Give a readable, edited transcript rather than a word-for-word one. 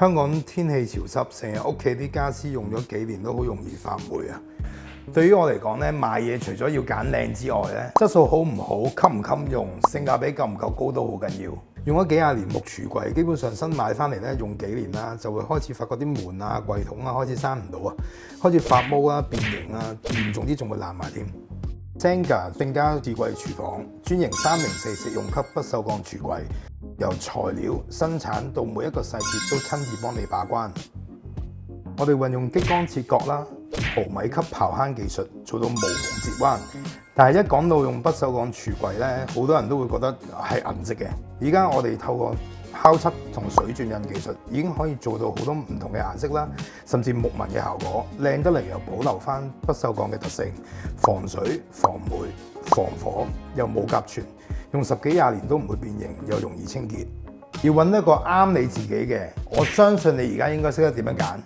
香港天氣潮濕，成日屋企啲家私用咗幾年都好容易發霉啊！對於我嚟講咧，買嘢除咗要揀靚之外咧，質素好唔好、襟唔襟用、性價比夠唔夠高都好緊要。用咗幾廿年木櫥櫃，基本上新買翻嚟咧用幾年啦，就會開始發覺啲門啊、櫃桶啊開始閂唔到啊，開始發毛啦、變形啦，嚴重啲仲會爛埋添。Zenga 正家智慧廚房，專營304食用級不鏽鋼櫥櫃，由材料、生產到每一個細節都親自幫你把關。我哋運用激光切割啦、毫米級刨坑技術，做到無縫折彎。但係一講到用不鏽鋼櫥櫃咧，好多人都會覺得係銀色嘅。而家我哋透過敲漆同水轉印技術，已經可以做到好多唔同嘅顏色啦，甚至木紋嘅效果，靚得嚟又保留翻不鏽鋼嘅特性，防水、防霉、防火，又冇甲醛，用10幾20年都唔會變形，又容易清潔。要揾一個啱你自己嘅，我相信你而家應該識得點樣揀。